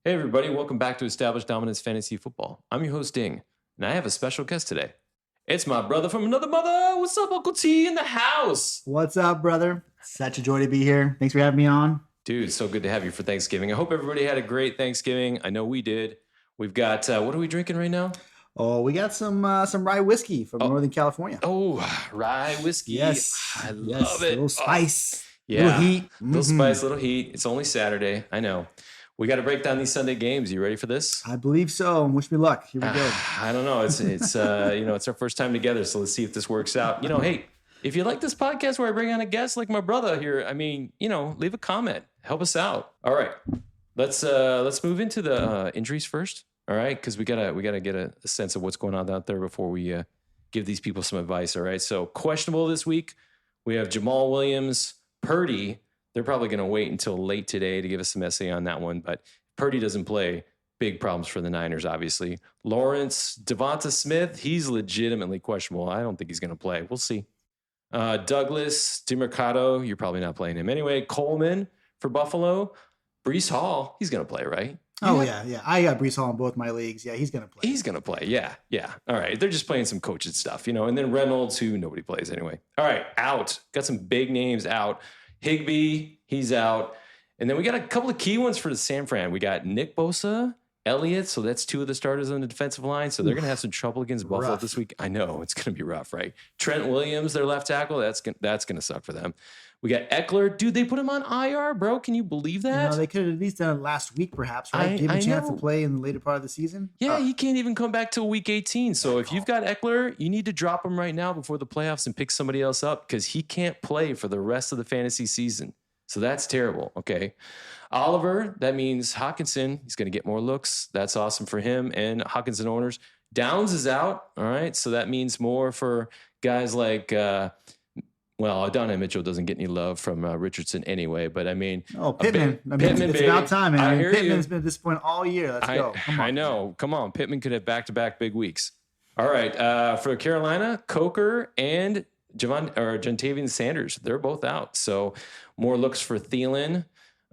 Hey, everybody, welcome back to Established Dominance Fantasy Football. I'm your host, Ding, and I have a special guest today. It's my brother from another mother. What's up, Uncle T in the house? What's up, brother? Such a joy to be here. Thanks for having me on. Dude, so good to have you for Thanksgiving. I hope everybody had a great Thanksgiving. I know we did. We've got, what are we drinking right now? Oh, we got some rye whiskey from Northern California. Oh, rye whiskey. Yes. I love it. A little spice. Yeah. Little heat. Little spice, little heat. It's only Saturday. I know. We got to break down these Sunday games. You ready for this? I believe so. Wish me luck. Here we go. I don't know. It's it's our first time together, so let's see if this works out. Hey, if you like this podcast where I bring on a guest like my brother here, leave a comment. Help us out. All right. Let's move into the injuries first. All right, because we gotta get a sense of what's going on out there before we give these people some advice. All right. So questionable this week. We have Jamal Williams, Purdy. They're probably going to wait until late today to give us some essay on that one. But if Purdy doesn't play, big problems for the Niners, obviously. Lawrence, Devonta Smith, he's legitimately questionable. I don't think he's going to play. We'll see. Douglas, DeMercado, you're probably not playing him anyway. Coleman for Buffalo. Breece Hall, he's going to play, right? Yeah. I got Breece Hall in both my leagues. Yeah, he's going to play. He's going to play. Yeah. All right. They're just playing some coaching stuff, And then Reynolds, who nobody plays anyway. All right. Out. Got some big names out. Higbee, he's out. And then we got a couple of key ones for the San Fran. We got Nick Bosa, Elliott. So that's two of the starters on the defensive line. So they're going to have some trouble against Buffalo this week. I know it's going to be rough, right? Trent Williams, their left tackle. That's going to suck for them. We got Eckler. Dude, they put him on IR, bro. Can you believe that? They could have at least done it last week, perhaps, right? Give him a chance to play in the later part of the season. Yeah, he can't even come back till week 18. So if you've got Eckler, you need to drop him right now before the playoffs and pick somebody else up because he can't play for the rest of the fantasy season. So that's terrible, okay? Oliver, that means Hockenson. He's going to get more looks. That's awesome for him and Hockenson owners. Downs is out, all right? So that means more for guys like... Adonai Mitchell doesn't get any love from Richardson anyway, but I mean... Pittman. It's about time, man. Pittman's been disappointing all year. Let's go. Come on. I know. Come on. Pittman could have back-to-back big weeks. All right. For Carolina, Coker and Jentavian Sanders, they're both out. So more looks for Thielen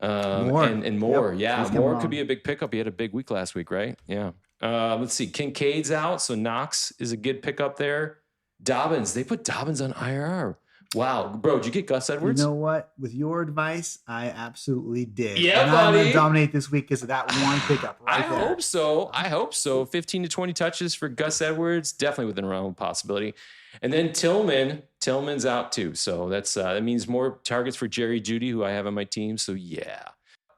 and more. Yep. Yeah, Moore could be a big pickup. He had a big week last week, right? Yeah. Let's see. Kincaid's out, so Knox is a good pickup there. Dobbins. They put Dobbins on IR. Wow, bro, did you get Gus Edwards? You know what? With your advice, I absolutely did. Yeah, and buddy. I'm going to dominate this week because of that one pickup right there. I hope so. 15 to 20 touches for Gus Edwards, definitely within a realm of possibility. And then Tillman's out too. So that means more targets for Jerry Jeudy, who I have on my team. So yeah,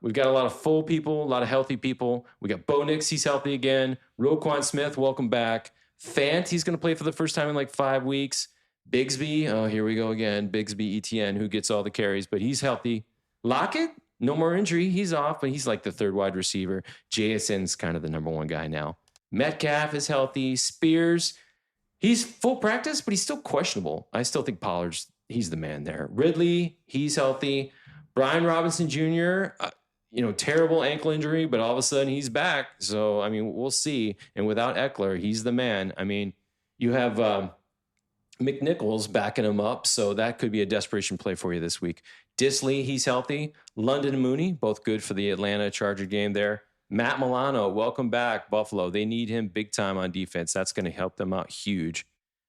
we've got a lot of full people, a lot of healthy people. We got Bo Nix, he's healthy again. Roquan Smith, welcome back. Fant, he's going to play for the first time in like 5 weeks. Bigsby, oh, here we go again. Bigsby Etienne, who gets all the carries, but he's healthy. Lockett, no more injury. He's off, but he's like the third wide receiver. JSN's kind of the number one guy now. Metcalf is healthy. Spears, he's full practice, but he's still questionable. I still think he's the man there. Ridley, he's healthy. Brian Robinson Jr., terrible ankle injury, but all of a sudden he's back. So, we'll see. And without Eckler, he's the man. You have... McNichols backing him up, so that could be a desperation play for you this week. Disley, he's healthy. London and Mooney, both good for the Atlanta Charger game there. Matt Milano, welcome back, Buffalo. They need him big time on defense. That's going to help them out huge.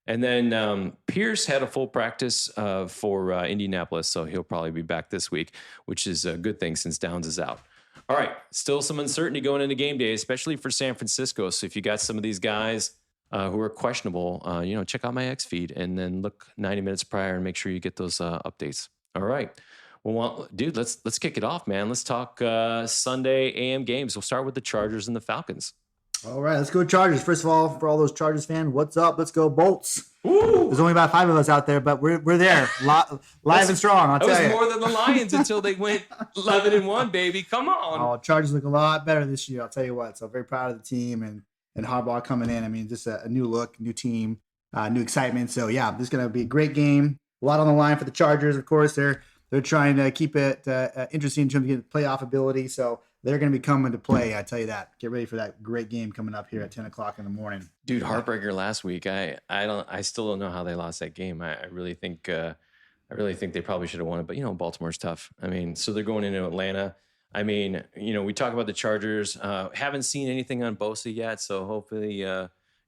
And then Pierce had a full practice for Indianapolis, so he'll probably be back this week, which is a good thing since Downs is out. All right, still some uncertainty going into game day, especially for San Francisco. So if you got some of these guys who are questionable, check out my X feed and then look 90 minutes prior and make sure you get those updates. All right. Well, dude, let's kick it off, man. Let's talk Sunday AM games. We'll start with the Chargers and the Falcons. All right, let's go Chargers. First of all, for all those Chargers fans, what's up? Let's go Bolts. Ooh. There's only about 5 of us out there, but we're there, live and strong. I'll tell you. That was more than the Lions until they went 11-1, baby. Come on. Oh, Chargers look a lot better this year. I'll tell you what. So very proud of the team and Harbaugh coming in. Just a new look, new team, new excitement. So yeah, this is going to be a great game. A lot on the line for the Chargers. Of course, they're trying to keep it interesting in terms of getting playoff ability. So they're going to be coming to play. I tell you that. Get ready for that great game coming up here at 10 o'clock in the morning. Dude, heartbreaker last week. I still don't know how they lost that game. I really think they probably should have won it, but Baltimore's tough. So they're going into Atlanta. I mean, we talk about the Chargers. Haven't seen anything on Bosa yet, so hopefully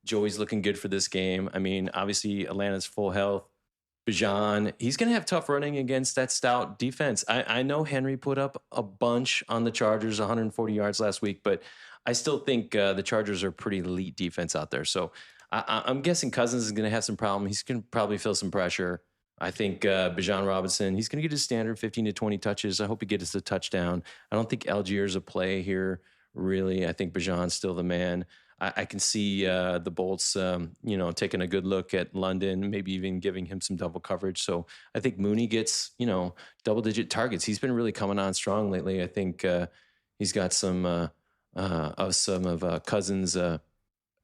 Joey's looking good for this game. I mean, obviously Atlanta's full health. Bijan, he's going to have tough running against that stout defense. I know Henry put up a bunch on the Chargers, 140 yards last week, but I still think the Chargers are pretty elite defense out there. So I'm guessing Cousins is going to have some problem. He's going to probably feel some pressure. I think Bijan Robinson, he's going to get his standard 15 to 20 touches. I hope he gets a touchdown. I don't think Algier's a play here, really. I think Bijan's still the man. I can see the Bolts, taking a good look at London, maybe even giving him some double coverage. So I think Mooney gets, double-digit targets. He's been really coming on strong lately. I think he's got some of Cousins'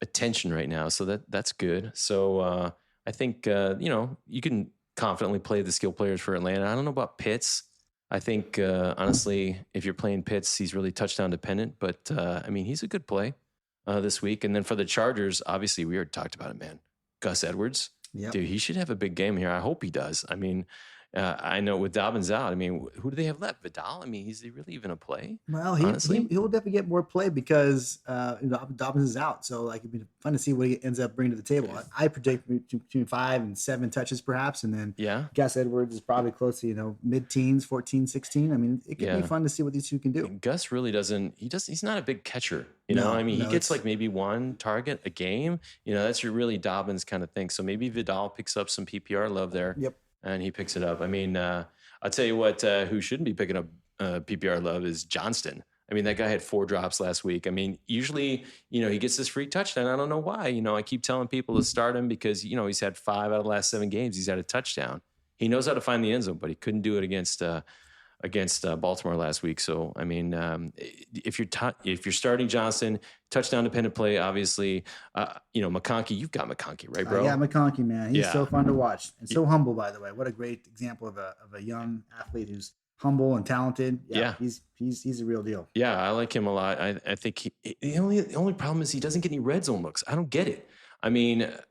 attention right now, so that's good. So I think you can confidently play the skill players for Atlanta. I don't know about Pitts. I think honestly, if you're playing Pitts, he's really touchdown dependent. But he's a good play this week. And then for the Chargers, obviously we already talked about it, man. Gus Edwards, dude, he should have a big game here. I hope he does. I mean, I know with Dobbins out, who do they have left? Vidal? Is he really even a play? Well, he will definitely get more play because Dobbins is out. So it'd be fun to see what he ends up bringing to the table. I predict between 5 and 7 touches perhaps. And then Gus Edwards is probably close to, mid-teens, 14, 16. It could be fun to see what these two can do. And Gus really he's not a big catcher. He gets maybe one target a game. That's your really Dobbins kind of thing. So maybe Vidal picks up some PPR love there. Yep. And he picks it up. I'll tell you what, who shouldn't be picking up PPR love is Johnston. That guy had 4 drops last week. Usually, he gets this free touchdown. I don't know why. I keep telling people to start him because, he's had 5 out of the last 7 games. He's had a touchdown. He knows how to find the end zone, but he couldn't do it against Baltimore last week. So, if you're starting Johnston, touchdown dependent play, obviously, McConkey, you've got McConkey, right, bro? Yeah, McConkey, man. He's so fun to watch and so humble, by the way. What a great example of a young athlete who's humble and talented. Yeah. He's a real deal. Yeah. I like him a lot. I think the only problem is he doesn't get any red zone looks. I don't get it.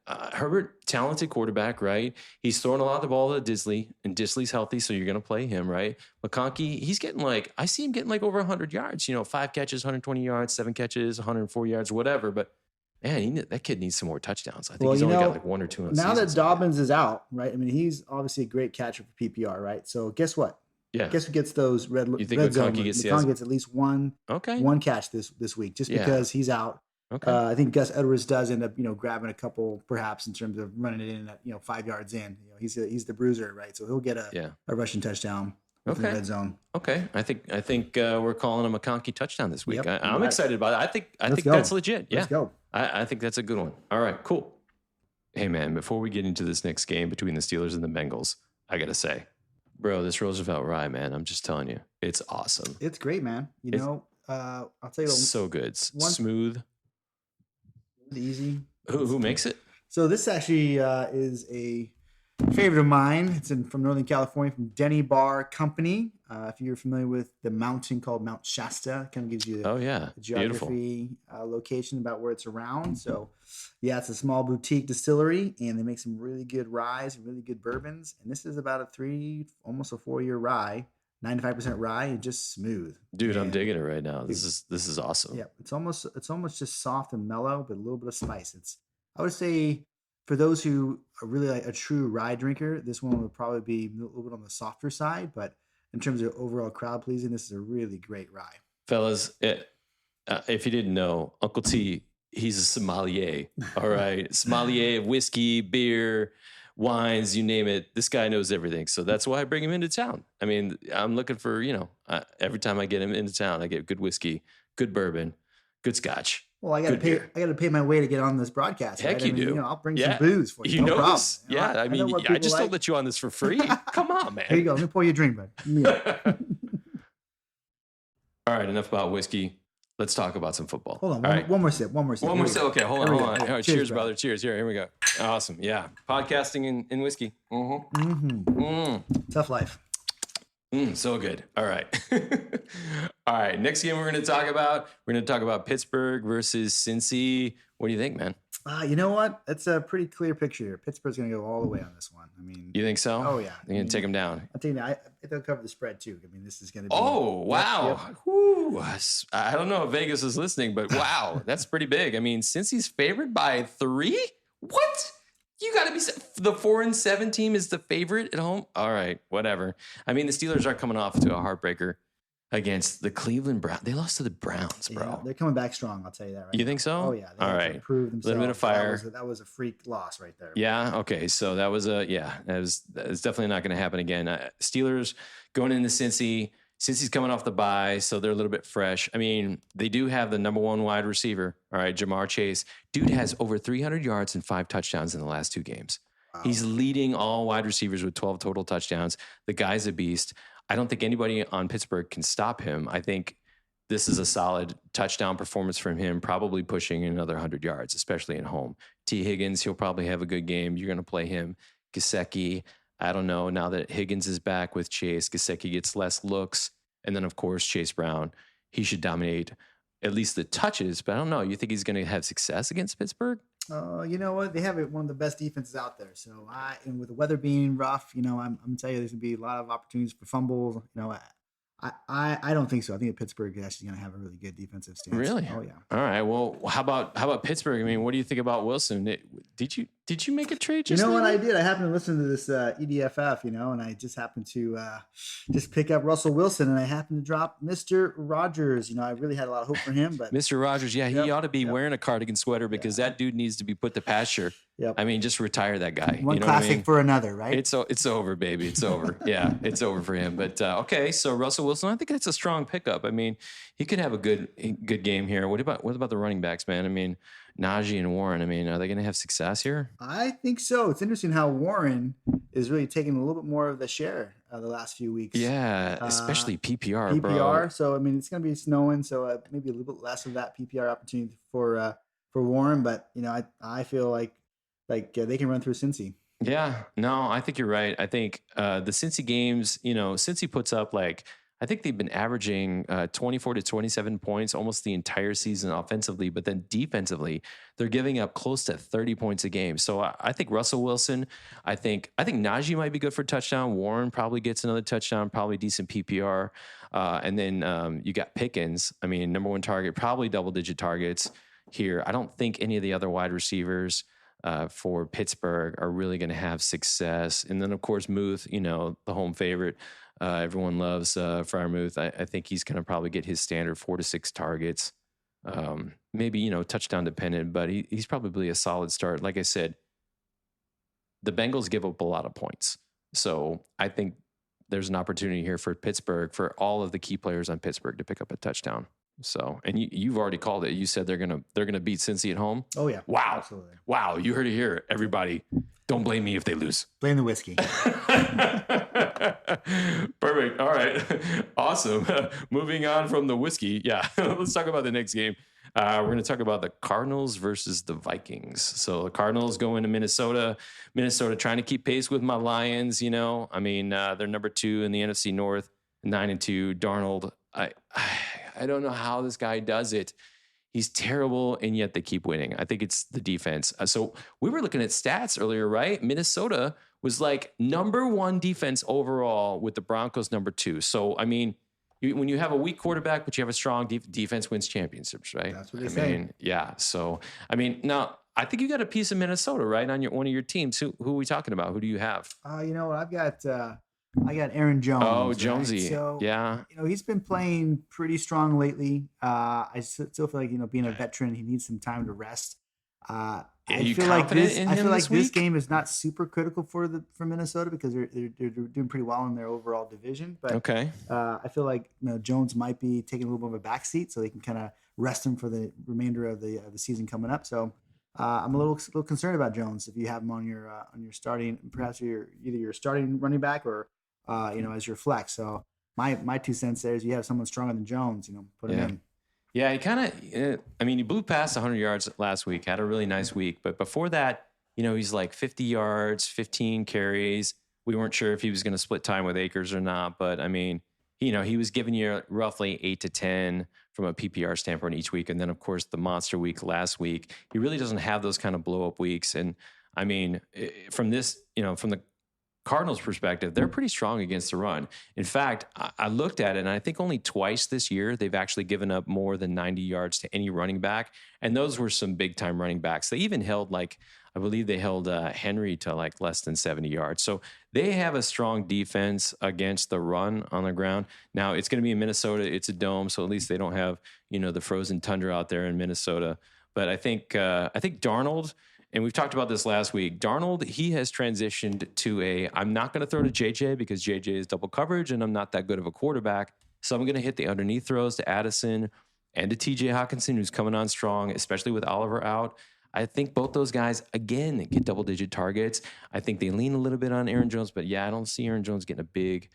Herbert, talented quarterback, right? He's throwing a lot of the ball to Disley, and Disley's healthy, so you're going to play him, right? McConkey, he's getting I see him getting over 100 yards, 5 catches, 120 yards, 7 catches, 104 yards, whatever. But man, that kid needs some more touchdowns. I think he's only got 1 or 2 in the season. Now that Dobbins is out, right? He's obviously a great catcher for PPR, right? So guess what? Yeah. Guess who gets those red zone? McConkey gets at least one catch this week, just because he's out. Okay. I think Gus Edwards does end up, grabbing a couple, perhaps in terms of running it in at 5 yards in. He's the bruiser, right? So he'll get a rushing touchdown in the red zone. Okay, I think we're calling him a McConkey touchdown this week. Yep, I'm excited about it. I think that's legit. Yeah, let's go. I think that's a good one. All right, cool. Hey man, before we get into this next game between the Steelers and the Bengals, I gotta say, bro, this Roosevelt Rye, man, I'm just telling you, it's awesome. It's great, man. I'll tell you what. So good, smooth. Easy. Who makes it? So this actually is a favorite of mine. It's from Northern California, from Denny Bar Company. If you're familiar with the mountain called Mount Shasta, it kind of gives you the geography location about where it's around. So it's a small boutique distillery, and they make some really good ryes and really good bourbons. And this is about almost a 4-year rye. 95% rye and just smooth. Dude, I'm digging it right now. This is awesome. Yeah, it's almost just soft and mellow, but a little bit of spice. I would say for those who are really a true rye drinker, this one would probably be a little bit on the softer side, but in terms of overall crowd pleasing, this is a really great rye. Fellas, if you didn't know, Uncle T, he's a sommelier. All right. Sommelier of whiskey, beer, wines, you name it. This guy knows everything. So that's why I bring him into town. I'm looking for, every time I get him into town, I get good whiskey, good bourbon, good scotch. Well, I got to pay my way to get on this broadcast. Heck, right? you do. I'll bring some booze for you. No problem. This. I just don't let you on this for free. Come on, man. Here you go. Let me pour you a drink, bud. All right, enough about whiskey. Let's talk about some football. Hold on. One more sip. Okay, hold on. All right, cheers, brother. Cheers. Here we go. Awesome. Yeah. Podcasting in whiskey. Tough life. So good. All right. All right. Next game we're going to talk about Pittsburgh versus Cincy. What do you think, man? You know what? It's a pretty clear picture here. Pittsburgh's going to go all the way on this one. I mean, You think so? oh yeah, You're going to take him down. I think they'll cover the spread too. I mean, this is going to be. Oh, Yep, wow. yep. Whew. I don't know if Vegas is listening, but wow, that's pretty big. I mean, since he's favored by 3, what? You got to be the 4-7 team is the favorite at home. All right, whatever. I mean, the Steelers are coming off to a heartbreaker against the Cleveland Browns. They lost to the Browns, bro. Yeah, they're coming back strong. I'll tell you that. Right You now. think so? Oh yeah. They All have right. to prove themselves. Little bit of fire. That was a freak loss right there. Yeah. Okay. So that was that's definitely not going to happen again. Steelers going into Cincy. Cincy's coming off the bye, so they're a little bit fresh. I mean, they do have the number 1 wide receiver. All right, Jamar Chase. Dude has over 300 yards and 5 touchdowns in the last 2 games. Wow. He's leading all wide receivers with 12 total touchdowns. The guy's a beast. I don't think anybody on Pittsburgh can stop him. I think this is a solid touchdown performance from him, probably pushing another 100 yards, especially at home. T. Higgins, he'll probably have a good game. You're going to play him. Gesicki, I don't know. Now that Higgins is back with Chase, Gesicki gets less looks. And then, of course, Chase Brown. He should dominate at least the touches, but I don't know. You think he's going to have success against Pittsburgh? You know what? They have one of the best defenses out there. So and with the weather being rough, I'm gonna tell you, there's gonna be a lot of opportunities for fumbles. I don't think so. I think Pittsburgh is actually gonna have a really good defensive stance. Really? Oh yeah. All right. Well, how about Pittsburgh? I mean, what do you think about Wilson? Did you make a trade? Just what I did? I happened to listen to this EDFF, and I just happened to just pick up Russell Wilson, and I happened to drop Mr. Rogers. I really had a lot of hope for him, but Mr. Rogers, yeah, he ought to be wearing a cardigan sweater because that dude needs to be put to pasture. Yep. I mean, just retire that guy. One classic for another, right? It's over, baby. It's over. Yeah, it's over for him. But okay, so Russell Wilson, I think that's a strong pickup. I mean, he could have a good game here. What about the running backs, man? I mean, Najee and Warren. I mean, are they going to have success here? I think so. It's interesting how Warren is really taking a little bit more of the share the last few weeks. Yeah, especially PPR, bro. PPR. So I mean, it's going to be snowing, so maybe a little bit less of that PPR opportunity for Warren. But I feel like they can run through Cincy. Yeah, no, I think you're right. I think the Cincy games, Cincy puts up I think they've been averaging 24 to 27 points almost the entire season offensively, but then defensively, they're giving up close to 30 points a game. So I think Russell Wilson, I think Najee might be good for a touchdown. Warren probably gets another touchdown, probably decent PPR. And then you got Pickens. I mean, number 1 target, probably double-digit targets here. I don't think any of the other wide receivers for Pittsburgh are really going to have success. And then, of course, Muth, the home favorite. Everyone loves Freiermuth. I think he's going to probably get his standard 4 to 6 targets. Maybe, touchdown dependent, but he's probably a solid start. Like I said, the Bengals give up a lot of points. So I think there's an opportunity here for Pittsburgh, for all of the key players on Pittsburgh to pick up a touchdown. So, and you've already called it. You said they're gonna beat Cincy at home. Oh yeah! Wow! Absolutely. Wow! You heard it here, everybody. Don't blame me if they lose. Blame the whiskey. Perfect. All right. Awesome. Moving on from the whiskey. Yeah. Let's talk about the next game. We're going to talk about the Cardinals versus the Vikings. So the Cardinals going to Minnesota. Minnesota trying to keep pace with my Lions. I mean, they're number 2 in the NFC North, 9-2. Darnold. I don't know how this guy does it. He's terrible, and yet they keep winning. I think it's the defense. So we were looking at stats earlier, right? Minnesota was number 1 defense overall, with the Broncos number 2. So, I mean, when you have a weak quarterback, but you have a strong defense, wins championships, right? That's what they say. Yeah. So, I mean, now I think you got a piece of Minnesota, right, on one of your teams. Who are we talking about? Who do you have? I've got Aaron Jones. Oh, Jonesy. Right? So, yeah. He's been playing pretty strong lately. I still feel like, being a veteran, he needs some time to rest. I feel like this game is not super critical for Minnesota because they're doing pretty well in their overall division. But okay. I feel like Jones might be taking a little bit of a backseat, so they can kind of rest him for the remainder of the season coming up. So I'm a little concerned about Jones if you have him on your starting, perhaps either your starting running back or as your flex. So my 2 cents there is you have someone stronger than Jones, put him in. Yeah, he blew past 100 yards last week, had a really nice week. But before that, he's 50 yards, 15 carries. We weren't sure if he was going to split time with Akers or not. But, I mean, he was giving you roughly 8 to 10 from a PPR standpoint each week. And then, of course, the monster week last week. He really doesn't have those kind of blow up weeks. And I mean, from this, from the Cardinals' perspective, they're pretty strong against the run. In fact, I looked at it, and I think only twice this year they've actually given up more than 90 yards to any running back. And those were some big time running backs. They even held I believe they held Henry to like less than 70 yards. So they have a strong defense against the run on the ground. Now it's going to be in Minnesota. It's a dome, so at least they don't have the frozen tundra out there in Minnesota. But I think Darnold, and we've talked about this last week. Darnold, he has transitioned to I'm not going to throw to JJ because JJ is double coverage and I'm not that good of a quarterback. So I'm going to hit the underneath throws to Addison and to TJ Hawkinson, who's coming on strong, especially with Oliver out. I think both those guys, again, get double-digit targets. I think they lean a little bit on Aaron Jones, but yeah, I don't see Aaron Jones getting a big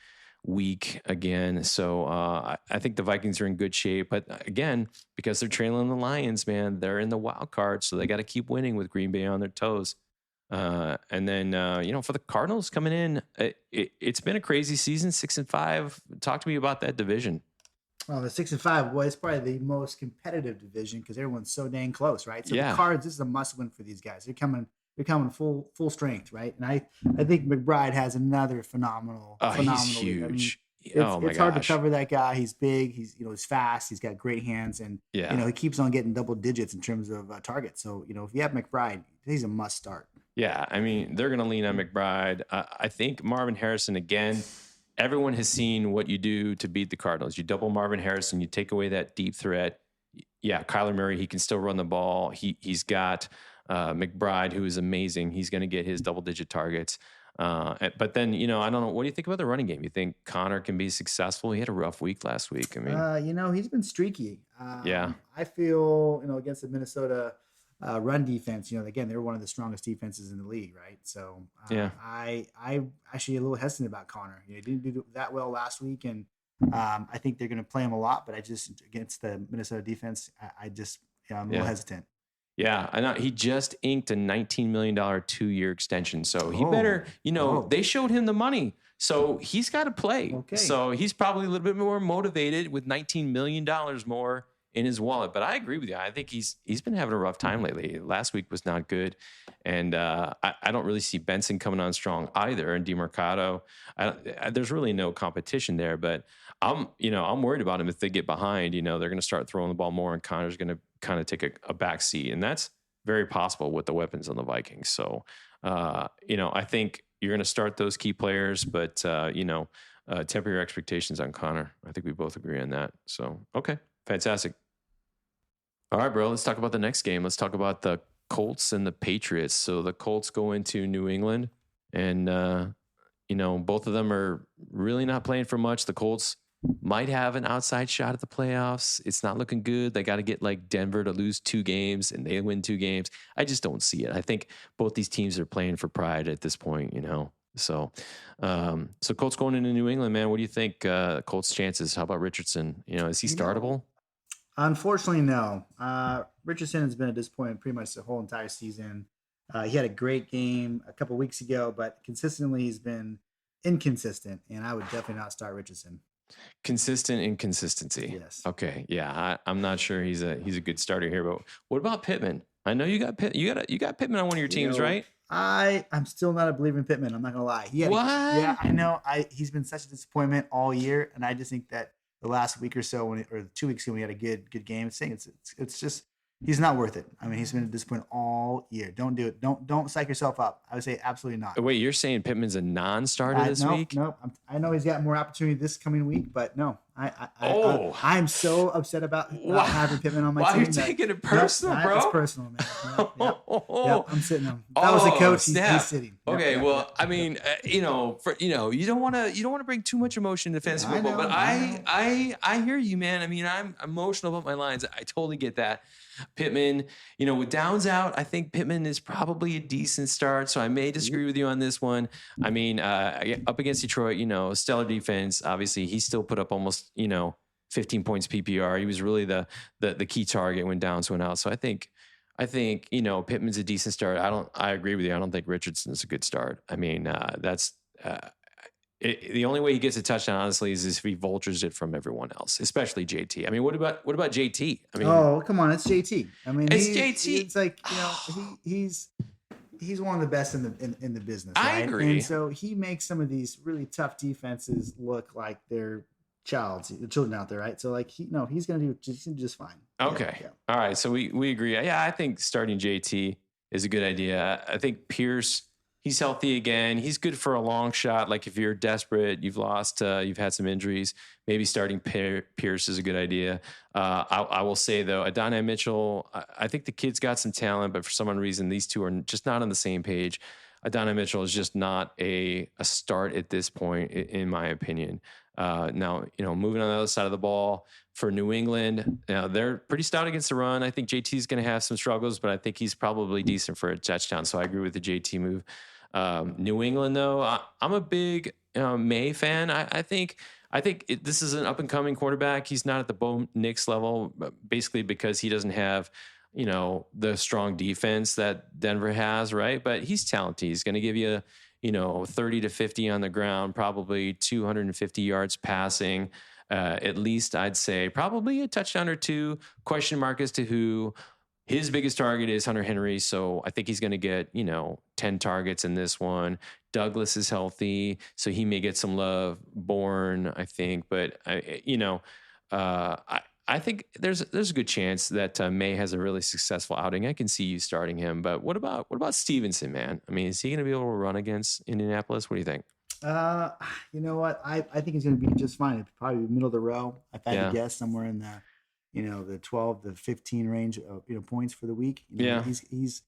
week again. So I think the Vikings are in good shape. But again, because they're trailing the Lions, man, they're in the wild card, so they got to keep winning with Green Bay on their toes. And then, for the Cardinals coming in, it's been a crazy season, 6-5. Talk to me about that division. Well, the 6-5 was probably the most competitive division because everyone's so dang close, right? So Yeah. the Cards, this is a must-win for these guys. They're coming full strength, right? And I think McBride has another phenomenal. He's week. huge. I mean, It's hard to cover that guy. He's big. He's he's fast. He's got great hands, and he keeps on getting double digits in terms of targets. So if you have McBride, he's a must start. Yeah, I mean they're going to lean on McBride. I think Marvin Harrison again. Everyone has seen what you do to beat the Cardinals. You double Marvin Harrison, you take away that deep threat. Yeah, Kyler Murray, he can still run the ball. He's got McBride, who is amazing. He's going to get his double-digit targets. But then, I don't know. What do you think about the running game? You think Connor can be successful? He had a rough week last week. I mean, he's been streaky. Yeah. I feel, against the Minnesota run defense, again, they're one of the strongest defenses in the league, right? So I actually a little hesitant about Connor. He didn't do that well last week, and I think they're going to play him a lot. But I just against the Minnesota defense, I'm a little hesitant. Yeah, I know. He just inked a $19 million 2-year extension. So he better, they showed him the money. So he's got to play. Okay. So he's probably a little bit more motivated with $19 million more in his wallet. But I agree with you. I think he's been having a rough time lately. Last week was not good. And I don't really see Benson coming on strong either. And DeMarcado, there's really no competition there. But I'm worried about him if they get behind. They're going to start throwing the ball more, and Connor's going to kind of take a back seat. And that's very possible with the weapons on the Vikings. So, I think you're going to start those key players, but, temper your expectations on Connor. I think we both agree on that. So, okay, fantastic. All right, bro, let's talk about the next game. Let's talk about the Colts and the Patriots. So the Colts go into New England, and, both of them are really not playing for much. The Colts might have an outside shot at the playoffs. It's not looking good. They got to get like Denver to lose 2 games and they win 2 games. I just don't see it. I think both these teams are playing for pride at this point, So Colts going into New England, man. What do you think? Colts chances? How about Richardson? Is he startable? Unfortunately, no. Richardson has been a disappointment pretty much the whole entire season. He had a great game a couple weeks ago, but consistently he's been inconsistent, and I would definitely not start Richardson. Consistent inconsistency. Yes. Okay. Yeah. I'm not sure he's a good starter here, but what about Pittman? I know you got Pittman on one of your teams, right? I'm still not a believer in Pittman. I'm not gonna lie. What? Yeah, I know. He's been such a disappointment all year, and I just think that the last week or so, or 2 weeks ago, when he had a good game, it's just he's not worth it. I mean, he's been a disappointment all year. Don't do it. Don't psych yourself up. I would say absolutely not. Wait, you're saying Pittman's a non-starter this week? No. I know he's got more opportunity this coming week, but no. I'm so upset about not having Pittman on my team. Why are you taking it personal, bro? It's personal, man. Yep, I'm sitting him. If I was the coach, he's sitting. Okay, I mean, you don't want to bring too much emotion into fantasy football, but I hear you, man. I mean, I'm emotional about my lines. I totally get that. Pittman, with Downs out, I think Pittman is probably a decent start. So I may disagree with you on this one. I mean, up against Detroit, stellar defense. Obviously, he still put up almost, 15 points PPR. He was really the key target when Downs went out. So I think, Pittman's a decent start. I agree with you. I don't think Richardson's a good start. I mean, the only way he gets a touchdown, honestly, is if he vultures it from everyone else, especially JT. I mean, what about JT? I mean, Oh, come on, it's JT. I mean, it's JT. it's like, he's one of the best in the business, I right? agree. And so he makes some of these really tough defenses look like they're the children out there, right? So like he's gonna do just fine. Okay. Yeah. All right. So we agree. Yeah, I think starting JT is a good idea. I think Pierce, he's healthy again. He's good for a long shot. Like if you're desperate, you've had some injuries, maybe starting Pierce is a good idea. I will say though, Adonai Mitchell, I think the kid's got some talent, but for some reason, these two are just not on the same page. Adonai Mitchell is just not a start at this point, in my opinion. Now, moving on the other side of the ball for New England, they're pretty stout against the run. I think JT is going to have some struggles, but I think he's probably decent for a touchdown. So I agree with the JT move. New England, though, I'm a big May fan. I think this is an up and coming quarterback. He's not at the Bo Nix level, basically because he doesn't have the strong defense that Denver has, right? But he's talented. He's going to give you 30 to 50 on the ground, probably 250 yards passing. At least I'd say probably a touchdown or two. Question mark as to who. His biggest target is Hunter Henry, so I think he's going to get 10 targets in this one. Douglas is healthy, so he may get some love. Bourne, I think, but I think there's a good chance that May has a really successful outing. I can see you starting him, but what about Stevenson, man? I mean, is he going to be able to run against Indianapolis? What do you think? You know what? I think he's going to be just fine. It'd probably middle of the row. If I had to guess, somewhere in the the 12 to 15 range of points for the week. He's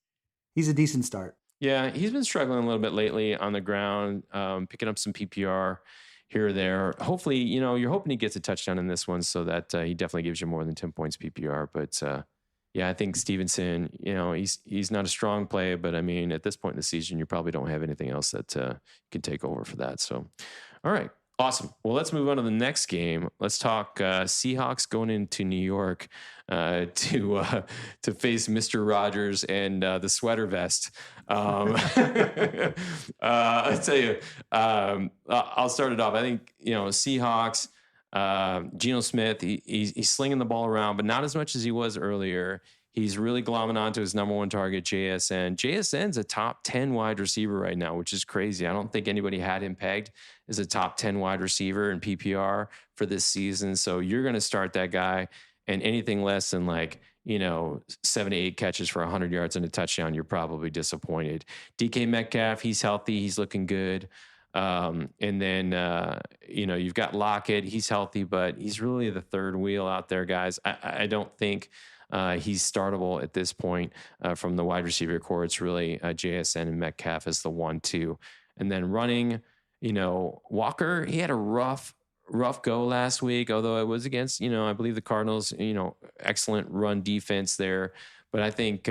a decent start. Yeah, he's been struggling a little bit lately on the ground, picking up some PPR here or there. Hopefully, you're hoping he gets a touchdown in this one so that he definitely gives you more than 10 points PPR. But I think Stevenson, he's not a strong play, but I mean, at this point in the season, you probably don't have anything else that can take over for that. So, all right. Awesome. Well, let's move on to the next game. Let's talk Seahawks going into New York to face Mr. Rogers and the sweater vest. I tell you, I'll start it off. I think Seahawks. Geno Smith, he's slinging the ball around, but not as much as he was earlier. He's really glomming onto his number one target, JSN. JSN's a top 10 wide receiver right now, which is crazy. I don't think anybody had him pegged as a top 10 wide receiver in PPR for this season. So you're going to start that guy, and anything less than 7 to 8 catches for 100 yards and a touchdown, you're probably disappointed. DK Metcalf, he's healthy. He's looking good. And then, you've got Lockett. He's healthy, but he's really the third wheel out there, guys. I don't think he's startable at this point from the wide receiver core. It's really JSN and Metcalf as the 1-2. And then running, Walker, he had a rough go last week, although it was against, I believe the Cardinals, excellent run defense there. But I think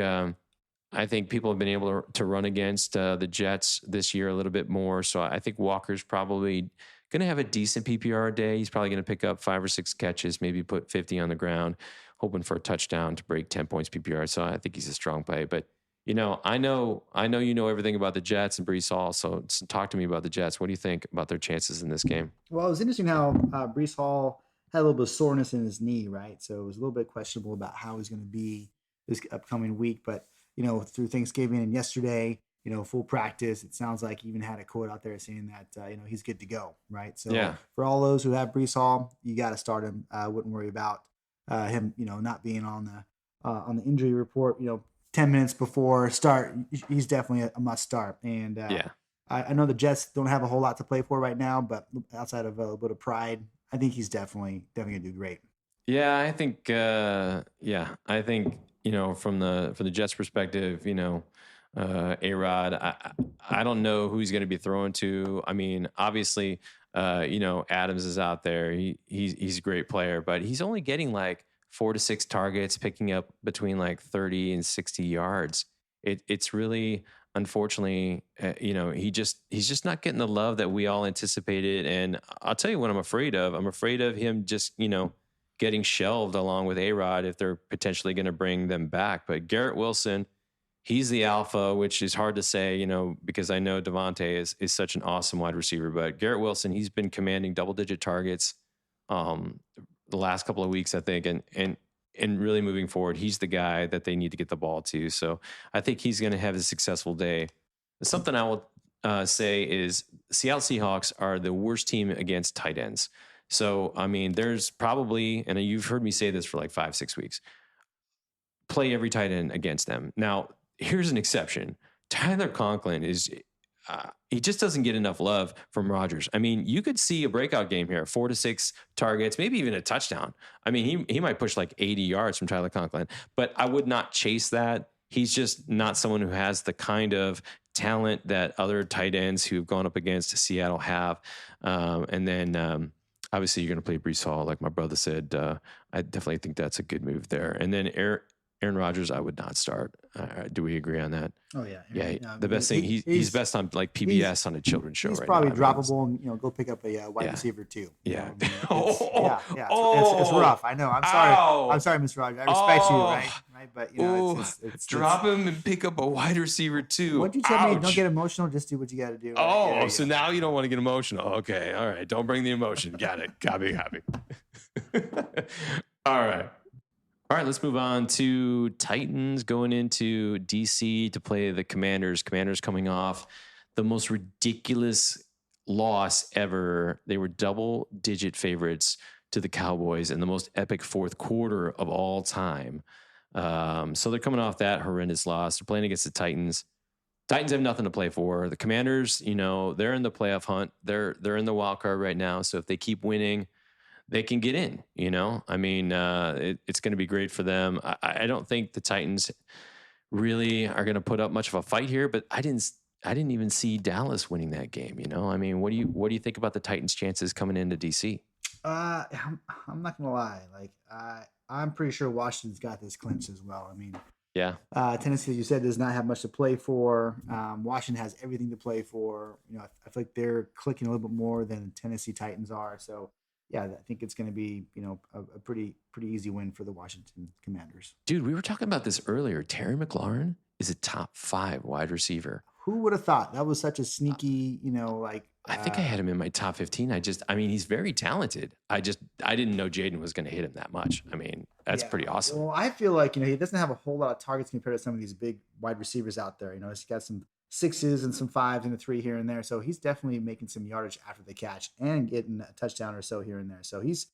people have been able to run against the Jets this year a little bit more. So I think Walker's probably going to have a decent PPR day. He's probably going to pick up 5 or 6 catches, maybe put 50 on the ground, hoping for a touchdown to break 10 points PPR. So I think he's a strong play. But, I know everything about the Jets and Breece Hall. So talk to me about the Jets. What do you think about their chances in this game? Well, it was interesting how Breece Hall had a little bit of soreness in his knee, right? So it was a little bit questionable about how he's going to be this upcoming week. But through Thanksgiving and yesterday, full practice. It sounds like he even had a quote out there saying that, he's good to go, right? So for all those who have Breece Hall, you got to start him. I wouldn't worry about him, not being on the injury report, 10 minutes before start. He's definitely a must start. And I know the Jets don't have a whole lot to play for right now, but outside of a little bit of pride, I think he's definitely going to do great. Yeah, I think, I think, from the Jets perspective, A-Rod, I don't know who he's going to be throwing to. I mean, obviously, Adams is out there. He's a great player, but he's only getting 4 to 6 targets, picking up between 30 and 60 yards. It's really, unfortunately, he's just not getting the love that we all anticipated. And I'll tell you what I'm afraid of. I'm afraid of him just, getting shelved along with A-Rod if they're potentially going to bring them back. But Garrett Wilson, he's the alpha, which is hard to say, because I know Devontae is such an awesome wide receiver. But Garrett Wilson, he's been commanding double-digit targets the last couple of weeks, I think, and really moving forward, he's the guy that they need to get the ball to. So I think he's going to have a successful day. Something I will say is Seattle Seahawks are the worst team against tight ends. So, I mean, there's probably, and you've heard me say this for like 5-6 weeks, play every tight end against them. Now, here's an exception. Tyler Conklin he just doesn't get enough love from Rodgers. I mean, you could see a breakout game here, 4 to 6 targets, maybe even a touchdown. I mean, he might push like 80 yards from Tyler Conklin, but I would not chase that. He's just not someone who has the kind of talent that other tight ends who've gone up against Seattle have. And then obviously you're going to play Breece Hall, like my brother said. I definitely think that's a good move there. And then Aaron Rodgers, I would not start. Do we agree on that? Oh yeah, yeah. The best thing he's best on like PBS on a children's show. He's right probably now. droppable, and go pick up a wide receiver too. Yeah, it's rough. I know. I'm sorry. Ow. I'm sorry, Mr. Rodgers. I respect you, right? But it's drop him and pick up a wide receiver too. What you tell me? Don't get emotional. Just do what you got to do. Right? Oh, so now you don't want to get emotional. Okay, all right. Don't bring the emotion. Got it. Copy. All right, let's move on to Titans going into DC to play the Commanders. Commanders coming off the most ridiculous loss ever. They were double-digit favorites to the Cowboys in the most epic fourth quarter of all time. So they're coming off that horrendous loss. They're playing against the Titans. Titans have nothing to play for. The Commanders, they're in the playoff hunt. They're in the wild card right now. So if they keep winning, they can get in, I mean, it's going to be great for them. I don't think the Titans really are going to put up much of a fight here, but I didn't even see Dallas winning that game. I mean, what do you think about the Titans' chances coming into DC? I'm not going to lie. Like, I'm pretty sure Washington's got this clinched as well. I mean, yeah. Tennessee, as you said, does not have much to play for. Washington has everything to play for. I feel like they're clicking a little bit more than Tennessee Titans are. So, yeah, I think it's going to be, a pretty easy win for the Washington Commanders. Dude, we were talking about this earlier. Terry McLaurin is a top 5 wide receiver. Who would have thought that was such a sneaky, I think I had him in my top 15. He's very talented. I didn't know Jaden was going to hit him that much. I mean, that's pretty awesome. Well, I feel like, he doesn't have a whole lot of targets compared to some of these big wide receivers out there. He's got some 6s and some 5s and a 3 here and there. So he's definitely making some yardage after the catch and getting a touchdown or so here and there. So he's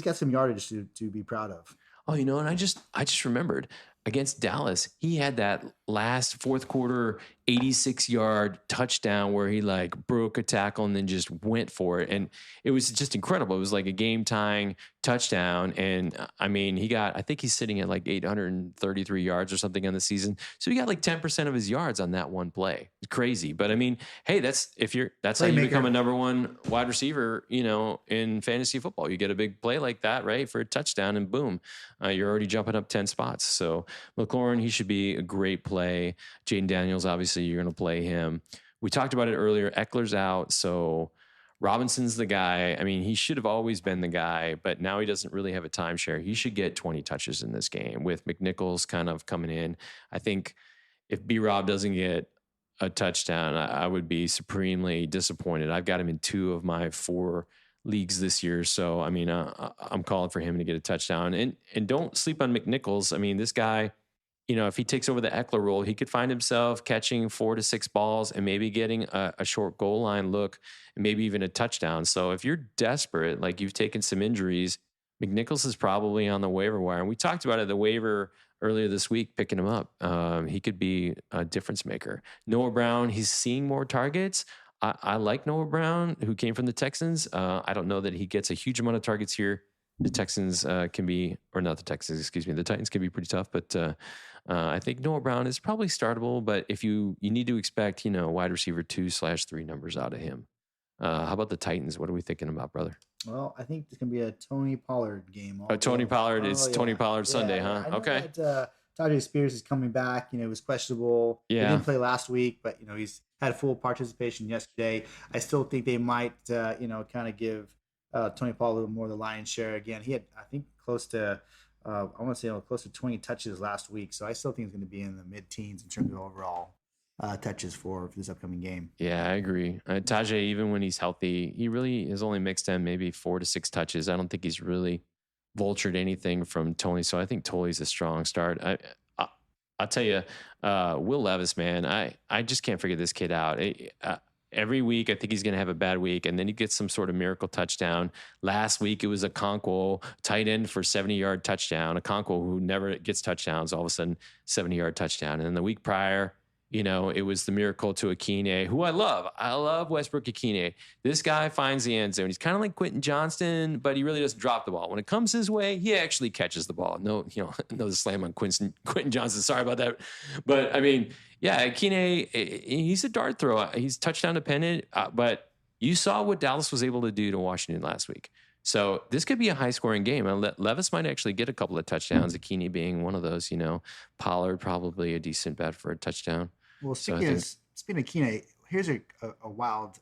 got some yardage to be proud of. Oh, and I just remembered against Dallas, he had that last fourth quarter 86-yard touchdown where he like broke a tackle and then just went for it. And it was just incredible. It was like a game-tying touchdown. And I mean, I think he's sitting at like 833 yards or something on the season. So he got like 10% of his yards on that one play. It's crazy. But I mean, hey, that's how you become a number 1 wide receiver, in fantasy football. You get a big play like that, right? For a touchdown and boom, you're already jumping up 10 spots. So McLaurin, he should be a great play. Jaden Daniels, obviously, you're going to play him. We talked about it earlier. Eckler's out, so Robinson's the guy. I mean, he should have always been the guy, but now he doesn't really have a timeshare. He should get 20 touches in this game with McNichols kind of coming in. I think if B-Rob doesn't get a touchdown, I would be supremely disappointed. I've got him in 2 of my 4 leagues this year. So, I mean, I'm calling for him to get a touchdown. And don't sleep on McNichols. I mean, this guy, if he takes over the Eckler role, he could find himself catching 4 to 6 balls and maybe getting a short goal line look and maybe even a touchdown. So if you're desperate, like you've taken some injuries, McNichols is probably on the waiver wire. And we talked about it, the waiver earlier this week, picking him up. He could be a difference maker. Noah Brown, he's seeing more targets. I like Noah Brown, who came from the Texans. I don't know that he gets a huge amount of targets here. The Texans the Titans can be pretty tough, but I think Noah Brown is probably startable, but if you need to expect, wide receiver 2/3 numbers out of him. How about the Titans? What are we thinking about, brother? Well, I think it's going to be a Tony Pollard game. Tony Pollard is Tony Pollard Sunday, huh? Okay. Tajay Spears is coming back. He was questionable. Yeah. He didn't play last week, but, he's had full participation yesterday. I still think they might, kind of give Tony Pollard a little more of the lion's share again. He had, I think, close to I want to say close to 20 touches last week. So I still think he's going to be in the mid-teens in terms of overall touches for this upcoming game. Yeah, I agree. Tajay, even when he's healthy, he really has only mixed in maybe 4 to 6 touches. I don't think he's really vultured anything from Tony. So I think Toley's a strong start. I'll tell you, Will Levis, man, I just can't figure this kid out. Every week, I think he's going to have a bad week, and then he gets some sort of miracle touchdown. Last week, it was a Okonkwo tight end for 70-yard touchdown. Okonkwo, who never gets touchdowns, all of a sudden 70-yard touchdown. And then the week prior, it was the miracle to Akine, who I love. I love Westbrook Akine. This guy finds the end zone. He's kind of like Quentin Johnston, but he really doesn't drop the ball. When it comes his way, he actually catches the ball. No slam on Quentin Johnston. Sorry about that. But I mean, yeah, Akine, he's a dart thrower. He's touchdown dependent, but you saw what Dallas was able to do to Washington last week. So this could be a high-scoring game. Levis might actually get a couple of touchdowns, Akine being one of those, Pollard probably a decent bet for a touchdown. Well, speaking of Akine, here's a wild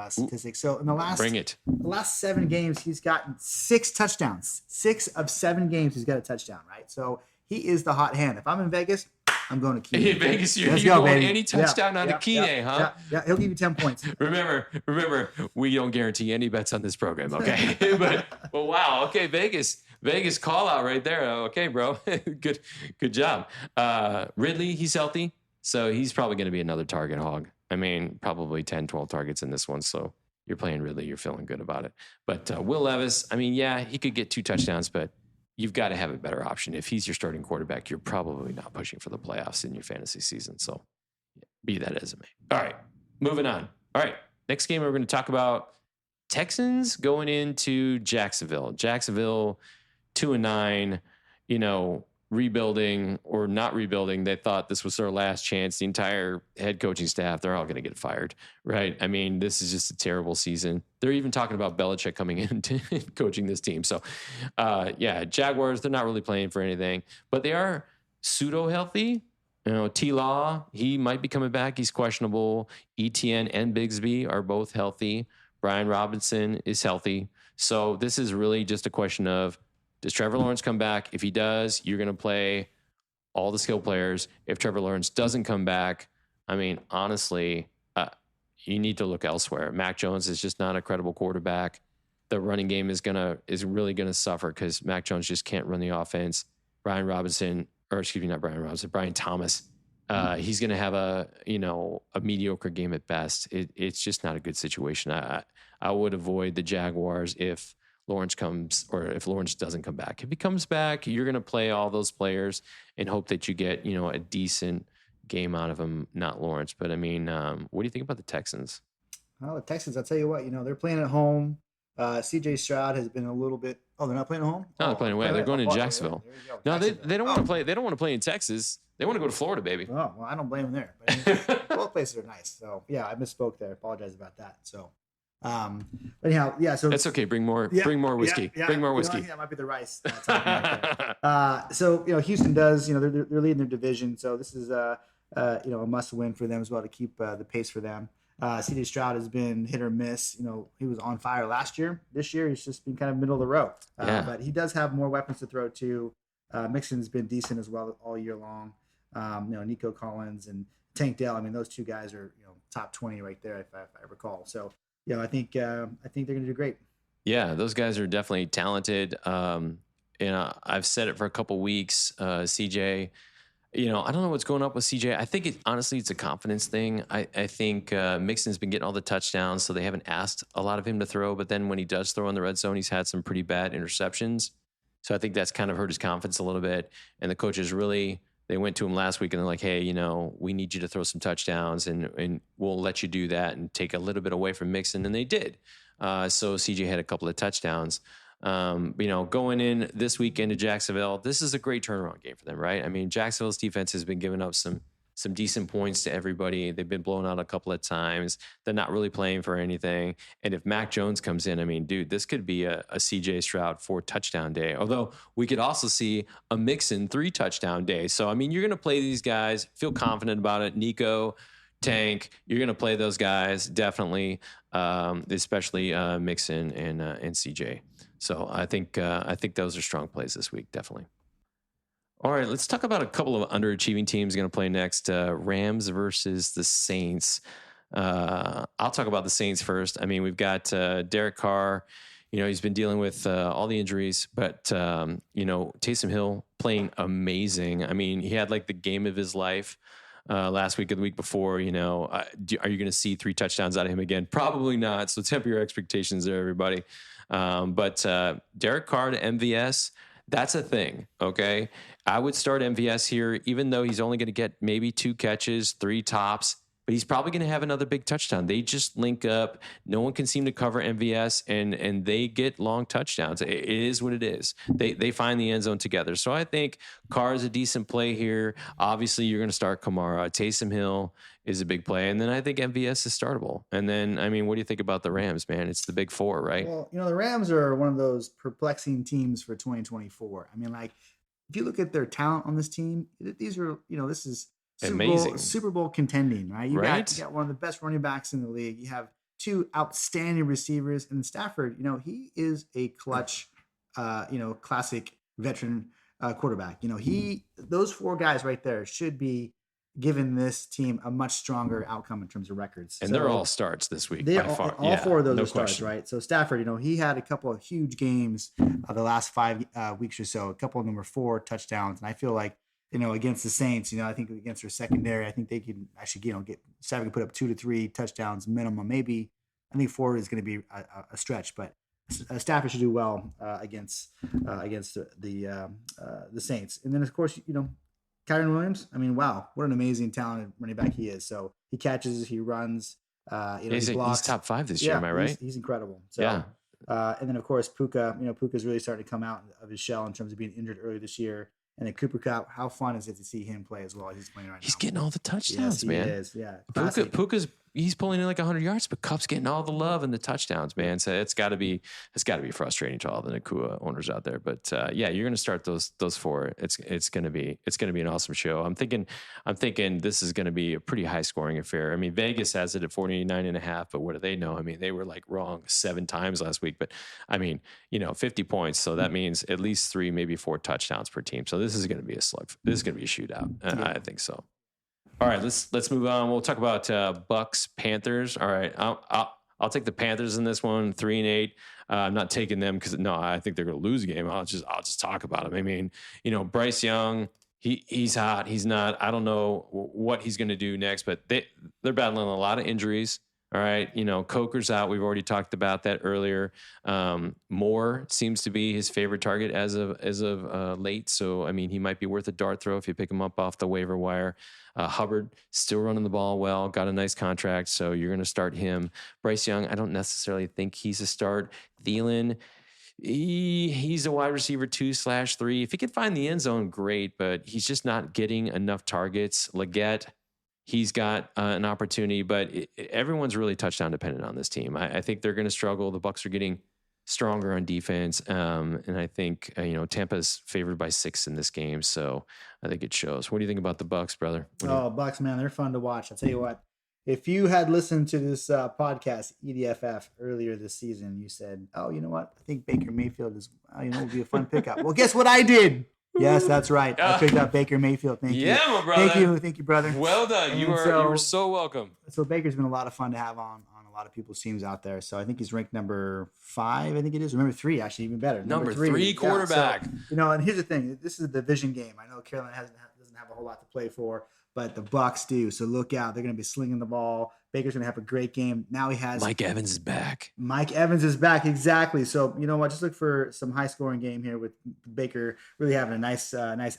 statistic. So in the last 7 games, he's gotten 6 touchdowns. 6 of 7 games, he's got a touchdown, right? So he is the hot hand. If I'm in Vegas, I'm going to Akine. In Vegas, you're going any touchdown on Akine, huh? Yeah, he'll give you 10 points. Remember, we don't guarantee any bets on this program, okay? but wow, okay, Vegas call out right there. Okay, bro, good job. Ridley, he's healthy, so he's probably going to be another target hog. I mean, probably 10, 12 targets in this one. So you're playing Ridley, you're feeling good about it. But Will Levis, I mean, yeah, he could get 2 touchdowns, but you've got to have a better option. If he's your starting quarterback, you're probably not pushing for the playoffs in your fantasy season. So be that as it may. All right, moving on. All right, next game we're going to talk about Texans going into Jacksonville. Jacksonville 2-9, rebuilding or not rebuilding. They thought this was their last chance. The entire head coaching staff, they're all going to get fired, right? I mean, this is just a terrible season. They're even talking about Belichick coming in to coaching this team. So, Jaguars, they're not really playing for anything, but they are pseudo-healthy. T-Law, he might be coming back. He's questionable. ETN and Bigsby are both healthy. Brian Robinson is healthy. So this is really just a question of, does Trevor Lawrence come back? If he does, you're going to play all the skill players. If Trevor Lawrence doesn't come back, I mean, honestly, you need to look elsewhere. Mac Jones is just not a credible quarterback. The running game is really gonna suffer because Mac Jones just can't run the offense. Brian Thomas. He's going to have a mediocre game at best. It's just not a good situation. I would avoid the Jaguars if Lawrence doesn't come back. If he comes back, you're going to play all those players and hope that you get, a decent game out of him, not Lawrence. But I mean, what do you think about the Texans? Well, the Texans, I'll tell you what, they're playing at home. CJ Stroud has been a little bit. Oh, they're not playing at home? No, they're playing away. They're going to Jacksonville. No, they don't want to play. They don't want to play in Texas. They want to go to Florida, baby. Oh, well, I don't blame them there. But both places are nice. So yeah, I misspoke there. I apologize about that. So, but anyhow, yeah. So that's okay. Bring more whiskey. Bring more whiskey. I think that might be the rice. So Houston does. They're leading their division. So this is a must win for them as well to keep the pace for them. CJ Stroud has been hit or miss. He was on fire last year. This year, he's just been kind of middle of the road. But he does have more weapons to throw to. Mixon's been decent as well all year long. Nico Collins and Tank Dell. I mean, those two guys are top 20 right there, if I recall. So I think they're going to do great. Yeah, those guys are definitely talented. I've said it for a couple weeks. CJ. I don't know what's going up with CJ. I think honestly, it's a confidence thing. I think Mixon's been getting all the touchdowns, so they haven't asked a lot of him to throw. But then when he does throw in the red zone, he's had some pretty bad interceptions. So I think that's kind of hurt his confidence a little bit. And the coaches they went to him last week and they're like, hey, we need you to throw some touchdowns and we'll let you do that and take a little bit away from Mixon. And they did. So CJ had a couple of touchdowns. Going in this weekend to Jacksonville, this is a great turnaround game for them, right? I mean, Jacksonville's defense has been giving up some decent points to everybody. They've been blown out a couple of times. They're not really playing for anything. And if Mac Jones comes in, I mean, dude, this could be a CJ Stroud 4-touchdown day. Although we could also see a Mixon 3-touchdown day. So, I mean, you're going to play these guys, feel confident about it. Nico, Tank, you're going to play those guys, definitely, especially Mixon and CJ. So I think those are strong plays this week, definitely. All right, let's talk about a couple of underachieving teams going to play next. Rams versus the Saints. I'll talk about the Saints first. I mean, we've got Derek Carr. You know, he's been dealing with all the injuries, but, you know, Taysom Hill playing amazing. I mean, he had like the game of his life last week or the week before. You know, are you going to see 3 touchdowns out of him again? Probably not. So temper your expectations there, everybody. But Derek Carr to MVS, that's a thing, okay? I would start MVS here, even though he's only going to get maybe 2 catches, 3 tops, but he's probably going to have another big touchdown. They just link up. No one can seem to cover MVS, and they get long touchdowns. It is what it is. They find the end zone together. So I think Carr is a decent play here. Obviously, you're going to start Kamara. Taysom Hill is a big play. And then I think MVS is startable. And then, I mean, what do you think about the Rams, man? It's the big 4, right? Well, you know, the Rams are one of those perplexing teams for 2024. I mean, like, if you look at their talent on this team, these are, you know, this is amazing. Super Bowl contending, right? You got one of the best running backs in the league. You have 2 outstanding receivers, and Stafford, you know, he is a clutch, you know, classic veteran quarterback. You know, those 4 guys right there should be giving this team a much stronger outcome in terms of records. And they're all starts this week. They're by far. All 4 of those no are starts, question. right? So Stafford, you know, he had a couple of huge games the last 5 weeks or so. A couple of them were 4 touchdowns, and I feel like, you know, against the Saints, you know, I think against their secondary, I think they could actually, you know, Stafford could put up 2 to 3 touchdowns minimum. Maybe I think 4 is going to be a stretch, but Stafford should do well against the Saints. And then of course, you know, Kyren Williams. I mean, wow, what an amazing talented running back he is. So he catches, he runs, you know, he blocks. He's top 5 this year. Am I right? He's incredible. So, yeah. And then of course Puka. You know, Puka's really starting to come out of his shell in terms of being injured earlier this year. And then Cooper Kupp, how fun is it to see him play as well as he's playing right now? He's getting all the touchdowns, man. He is, yeah. Puka's he's pulling in like 100 yards, but Kupp's getting all the love and the touchdowns, man. So it's got to be frustrating to all the Nakua owners out there. But yeah, you're going to start those 4. It's going to be an awesome show. I'm thinking this is going to be a pretty high scoring affair. I mean, Vegas has it at 49.5, but what do they know? I mean, they were like wrong 7 times last week, but I mean, you know, 50 points. So that means at least 3, maybe 4 touchdowns per team. So this is going to be a slug. This is going to be a shootout. I think so. All right, let's move on. We'll talk about Bucks Panthers. All right, I'll take the Panthers in this one, 3-8. I'm not taking them because I think they're going to lose a game. I'll just talk about them. I mean, you know, Bryce Young, he's hot. He's not. I don't know what he's going to do next, but they're battling a lot of injuries. All right, you know, Coker's out. We've already talked about that earlier. Moore seems to be his favorite target as of late. So I mean, he might be worth a dart throw if you pick him up off the waiver wire. Hubbard still running the ball well, got a nice contract, so you're going to start him. Bryce Young, I don't necessarily think he's a start. Thielen, he's a wide receiver 2/3. If he could find the end zone, great, but he's just not getting enough targets. Leggett, he's got an opportunity, but everyone's really touchdown dependent on this team. I think they're going to struggle. The Bucs are getting stronger on defense, and I think you know, Tampa's favored by 6 in this game, so I think it shows. What do you think about the Bucs, brother? Bucs, man, they're fun to watch. I'll tell you what. If you had listened to this podcast EDFF earlier this season, you said, "Oh, you know what? I think Baker Mayfield is, would be a fun pickup." Well, guess what I did? Yes, that's right. I picked up Baker Mayfield. Thank you. Yeah, my brother. Thank you, brother. Well done. You were so welcome. So Baker's been a lot of fun to have on a lot of people's teams out there. So I think he's ranked number 5. I think it is. Number 3, actually, even better. Number 3 quarterback. Yeah, so, you know, and here's the thing: this is a division game. I know Carolina doesn't have a whole lot to play for, but the Bucs do. So look out; they're going to be slinging the ball. Baker's going to have a great game. Now he has Mike Evans is back. Mike Evans is back, exactly. So you know what? Just look for some high scoring game here with Baker really having a nice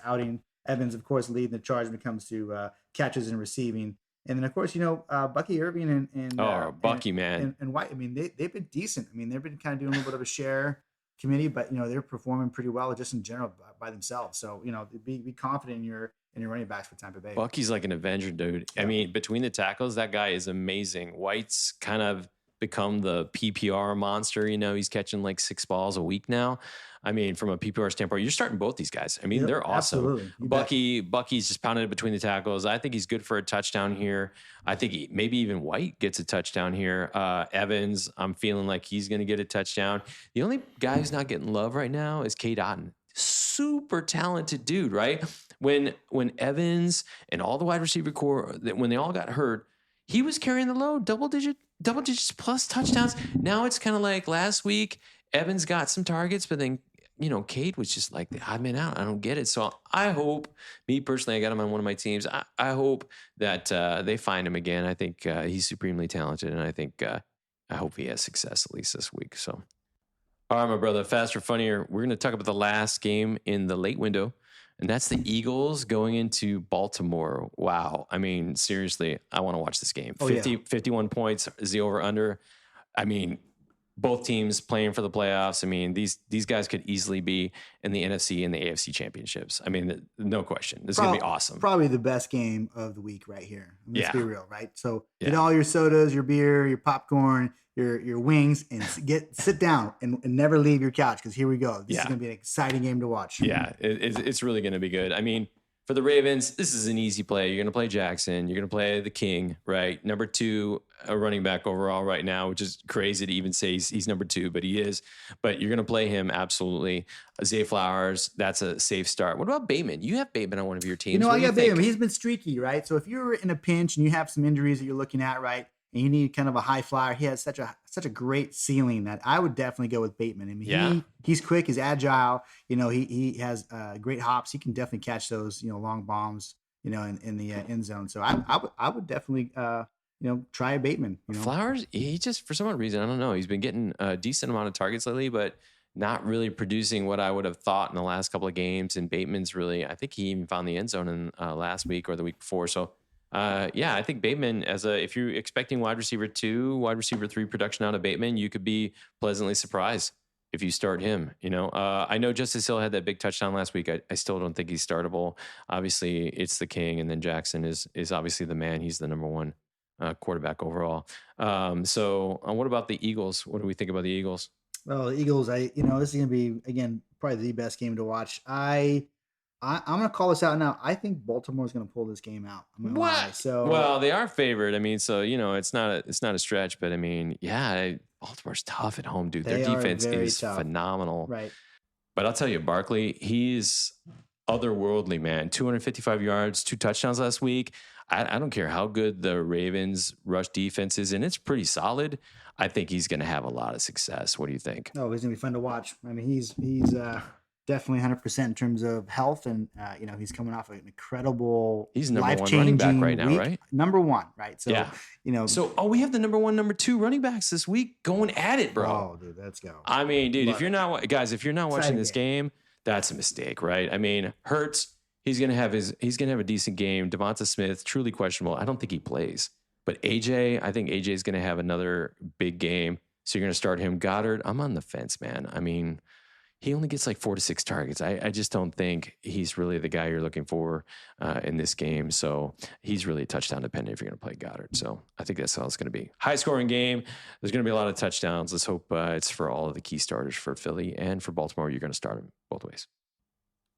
outing. Evans, of course, leading the charge when it comes to catches and receiving. And then, of course, you know, Bucky Irving and Bucky, man. And White. I mean, they've been decent. I mean, they've been kind of doing a little bit of a share committee, but, you know, they're performing pretty well just in general by themselves. So, you know, be confident in your running backs for Tampa Bay. Bucky's like an Avenger, dude. I mean, between the tackles, that guy is amazing. White's kind of become the PPR monster. You know, he's catching like 6 balls a week now. I mean, from a PPR standpoint, you're starting both these guys. I mean, they're awesome. Bucky's just pounded it between the tackles. I think he's good for a touchdown here. I think maybe even White gets a touchdown here. Evans, I'm feeling like he's going to get a touchdown. The only guy who's not getting love right now is Cade Otton. super talented dude, right? When Evans and all the wide receiver core, when they all got hurt, he was carrying the load, double digits plus touchdowns. Now it's kind of like last week, Evans got some targets, but then Cade was just like the odd man out. I don't get it. So I hope, me personally, I got him on one of my teams. I hope that they find him again. I think he's supremely talented, and I hope he has success at least this week. So, all right, my brother, faster, funnier. We're going to talk about the last game in the late window, and that's the Eagles going into Baltimore. Wow. I mean, seriously, I want to watch this game. 51 points is the over under. I mean, both teams playing for the playoffs. I mean, these guys could easily be in the NFC and the AFC championships. I mean, no question. This is going to be awesome. Probably the best game of the week right here. Let's be real, right? So get Yeah. all your sodas, your beer, your popcorn, your wings, and sit down and never leave your couch, because here we go. This is going to be an exciting game to watch. Yeah, it's really going to be good. I mean, for the Ravens, this is an easy play. You're going to play Jackson. You're going to play the King, right? Number 2, a running back overall right now, which is crazy to even say he's number 2, but he is. But you're going to play him, absolutely. Zay Flowers, that's a safe start. What about Bateman? You have Bateman on one of your teams. I got Bateman. He's been streaky, right? So if you're in a pinch and you have some injuries that you're looking at, right, and you need kind of a high flyer, he has such a great ceiling that I would definitely go with Bateman. I mean, he's quick, he's agile. He has great hops. He can definitely catch those long bombs in the end zone. So I would definitely try a Bateman. Flowers, he just, for some odd reason, I don't know, he's been getting a decent amount of targets lately, but not really producing what I would have thought in the last couple of games. And Bateman's really, I think he even found the end zone in last week or the week before. So I think Bateman, if you're expecting wide receiver 2, wide receiver 3 production out of Bateman, you could be pleasantly surprised if you start him. I know Justice Hill had that big touchdown last week. I still don't think he's startable. Obviously, it's the King, and then Jackson is obviously the man. He's the number 1 quarterback overall. So what about the Eagles? What do we think about the Eagles? Well, the Eagles, this is going to be, again, probably the best game to watch. I'm going to call this out now. I think Baltimore's going to pull this game out. I'm gonna lie. So, well, they are favored. I mean, so it's not a stretch, but I mean, Baltimore's tough at home, dude. Their defense is phenomenal. Right. But I'll tell you, Barkley, he's otherworldly, man. 255 yards, 2 touchdowns last week. I don't care how good the Ravens rush defense is, and it's pretty solid. I think he's going to have a lot of success. What do you think? Oh, he's going to be fun to watch. I mean, he's definitely 100% in terms of health, and he's coming off an incredible, he's number 1 running back right now, week. Right? Number 1, right? So So we have the number 1, number 2 running backs this week going at it, bro. Oh, dude, let's go. I mean, dude, if you're not watching this game, that's a mistake, right? I mean, Hurts, he's gonna have a decent game. Devonta Smith, truly questionable. I don't think he plays. But AJ, I think AJ is gonna have another big game. So you're gonna start him. Goddard, I'm on the fence, man. I mean, he only gets like 4 to 6 targets. I just don't think he's really the guy you're looking for in this game. So he's really touchdown dependent if you're going to play Goddard. So I think that's how it's going to be. High scoring game. There's going to be a lot of touchdowns. Let's hope it's for all of the key starters for Philly and for Baltimore. You're going to start them both ways.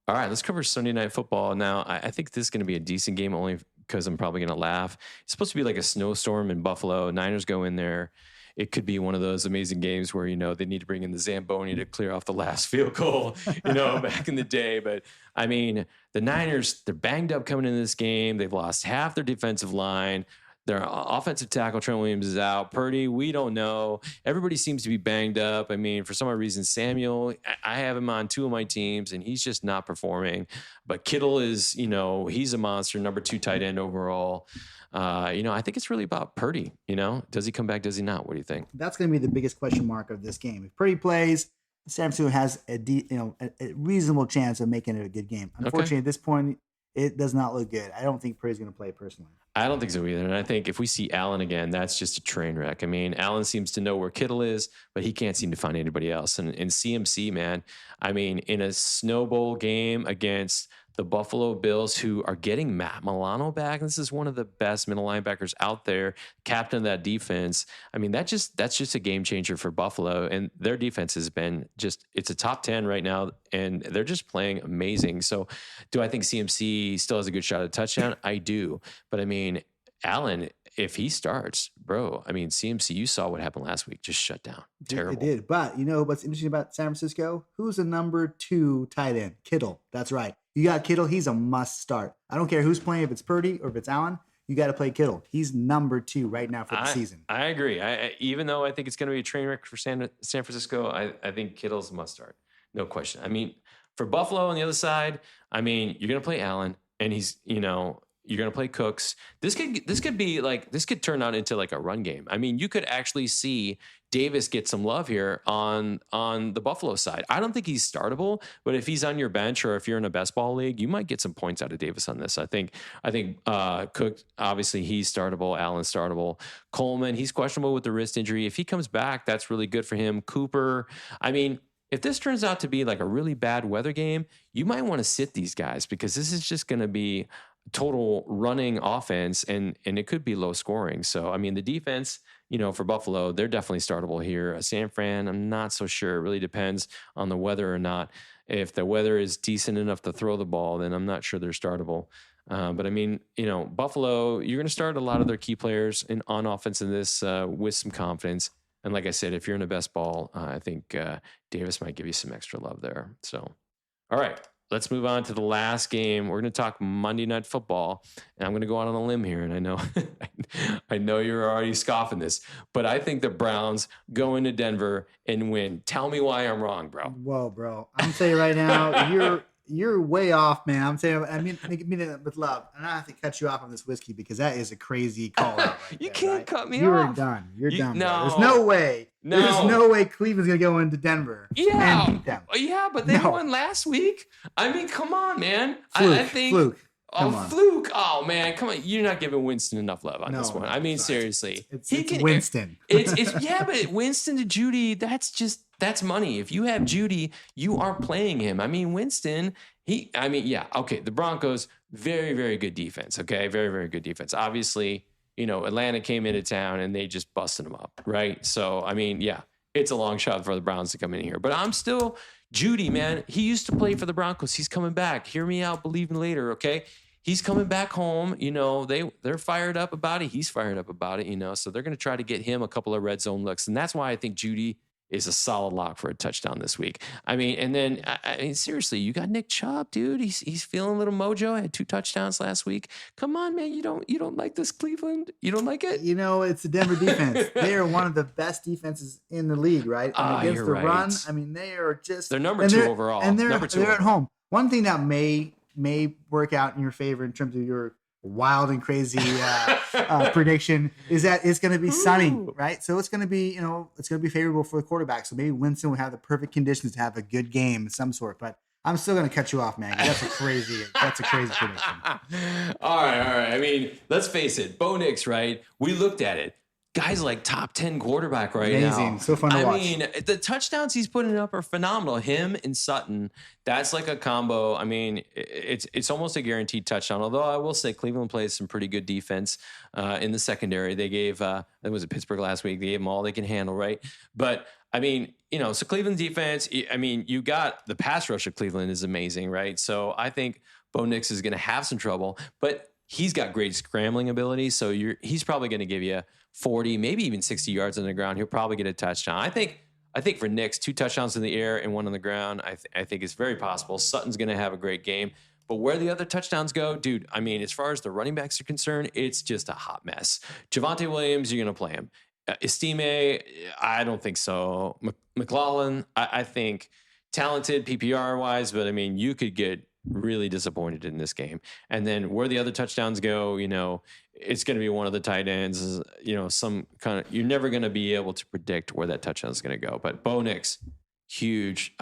All right, let's cover Sunday Night Football. Now, I think this is going to be a decent game only because I'm probably going to laugh. It's supposed to be like a snowstorm in Buffalo. Niners go in there. It could be one of those amazing games where, they need to bring in the Zamboni to clear off the last field goal, back in the day. But I mean, the Niners, they're banged up coming into this game. They've lost half their defensive line. Their offensive tackle, Trent Williams, is out. Purdy, we don't know. Everybody seems to be banged up. I mean, for some odd reason, Samuel, I have him on 2 of my teams, and he's just not performing. But Kittle is, he's a monster, number 2 tight end overall. I think it's really about Purdy. Does he come back? Does he not? What do you think? That's going to be the biggest question mark of this game. If Purdy plays, San Francisco has a reasonable chance of making it a good game. Unfortunately, At this point, it does not look good. I don't think Purdy's going to play personally. I don't think so either. And I think if we see Allen again, that's just a train wreck. I mean, Allen seems to know where Kittle is, but he can't seem to find anybody else. And CMC, man, I mean, in a Snow Bowl game against the Buffalo Bills, who are getting Matt Milano back. This is one of the best middle linebackers out there, captain of that defense. I mean, that's just a game changer for Buffalo. And their defense has been it's a top 10 right now, and they're just playing amazing. So do I think CMC still has a good shot at a touchdown? I do. But I mean, Allen, if he starts, bro, I mean, CMC, you saw what happened last week. Just shut down. Terrible. It did. But you know what's interesting about San Francisco? Who's the number 2 tight end? Kittle. That's right. You got Kittle. He's a must start. I don't care who's playing, if it's Purdy or if it's Allen. You got to play Kittle. He's number 2 right now for the season. I agree. Even though I think it's going to be a train wreck for San Francisco, I think Kittle's a must start. No question. I mean, for Buffalo on the other side, I mean, you're going to play Allen, and he's, you know, you're going to play Cooks. This could turn out into like a run game. I mean, you could actually see Davis get some love here on the Buffalo side. I don't think he's startable, but if he's on your bench or if you're in a best ball league, you might get some points out of Davis on this. I think Cook, obviously he's startable. Allen's startable. Coleman, he's questionable with the wrist injury. If he comes back, that's really good for him. Cooper, I mean, if this turns out to be like a really bad weather game, you might want to sit these guys because this is just going to be total running offense and it could be low scoring. So, I mean, the defense, you know, for Buffalo, they're definitely startable here. San Fran, I'm not so sure. It really depends on the weather or not. If the weather is decent enough to throw the ball, then I'm not sure they're startable. But I mean, you know, Buffalo, you're going to start a lot of their key players on offense in this with some confidence. And like I said, if you're in a best ball, I think Davis might give you some extra love there. So, all right, let's move on to the last game. We're going to talk Monday Night Football, and I'm going to go out on a limb here. And I know, I know you're already scoffing this, but I think the Browns go into Denver and win. Tell me why I'm wrong, bro. Whoa, bro! I'm saying right now, you're way off, man. I'm saying, I mean it with love, and I have to cut you off on this whiskey because that is a crazy call. Right You there, can't right? cut me You're off. done. You're done. No. Bro. There's no way. No. There's no way Cleveland's gonna go into Denver and beat them. Yeah, but they won last week. I mean, come on, man. I think fluke. Fluke. Oh man, come on. You're not giving Winston enough love on this one. I mean, seriously. It's Winston. Yeah, but Winston to Judy, that's money. If you have Judy, you are playing him. I mean, Winston, okay. The Broncos, very, very good defense. Okay. Very, very good defense. Obviously, you know, Atlanta came into town and they just busted them up. Right. So, I mean, yeah, it's a long shot for the Browns to come in here, but I'm still Judy, man. He used to play for the Broncos. He's coming back. Hear me out. Believe me later. Okay. He's coming back home. You know, they're fired up about it. He's fired up about it, you know, so they're going to try to get him a couple of red zone looks. And that's why I think Judy is a solid lock for a touchdown this week. I mean, and then, I mean, seriously, you got Nick Chubb, dude. He's feeling a little mojo. Had 2 touchdowns last week. Come on, man. You don't like this Cleveland? You don't like it? You know, it's the Denver defense. They are one of the best defenses in the league, right? Against the run, I mean, they are just... They're number 2 overall. And they're overall. at home. One thing that may work out in your favor in terms of your wild and crazy prediction is that it's going to be sunny, right? So it's going to be, it's going to be favorable for the quarterback. So maybe Winston will have the perfect conditions to have a good game of some sort. But I'm still going to cut you off, man. That's a crazy prediction. All right. I mean, let's face it. Bo Nix, right? We looked at it. Guy's like top 10 quarterback right now. Amazing. So fun to watch. I mean, the touchdowns he's putting up are phenomenal. Him and Sutton, that's like a combo. I mean, it's almost a guaranteed touchdown. Although I will say Cleveland plays some pretty good defense in the secondary. They gave, was it Pittsburgh last week? They gave them all they can handle, right? But I mean, so Cleveland defense, I mean, you got the pass rush of Cleveland is amazing, right? So I think Bo Nix is going to have some trouble, but he's got great scrambling ability. So he's probably going to give you 40, maybe even 60 yards on the ground. He'll probably get a touchdown. I think for Nix, 2 touchdowns in the air and 1 on the ground, I think it's very possible. Sutton's going to have a great game. But where the other touchdowns go, dude, I mean, as far as the running backs are concerned, it's just a hot mess. Javonte Williams, you're going to play him. Estime, I don't think so. McLaughlin, I think talented PPR-wise, but I mean, you could get really disappointed in this game. And then where the other touchdowns go, it's going to be one of the tight ends, some kind of, you're never going to be able to predict where that touchdown is going to go. But Bo Nix, huge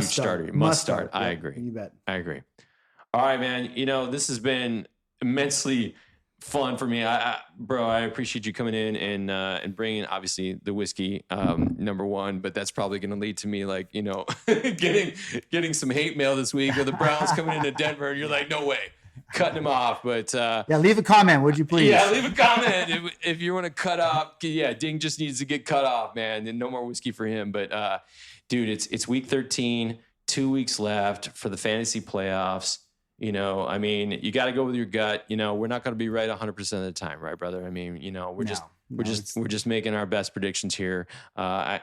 starter. Must start. I agree. You bet. I agree. All right, man. This has been immensely fun for me. Bro, I appreciate you coming in and bringing obviously the whiskey, number 1, but that's probably going to lead to me getting some hate mail this week with the Browns coming into Denver and you're like, no way, cutting him off. But leave a comment, would you please? Yeah, leave a comment if you want to cut off. Yeah, Ding just needs to get cut off, man, and no more whiskey for him. But dude, it's week 13, 2 weeks left for the fantasy playoffs. You know, I mean, you got to go with your gut. You know, we're not going to be right 100% of the time, right, brother? I mean, you know, we're just making our best predictions here. I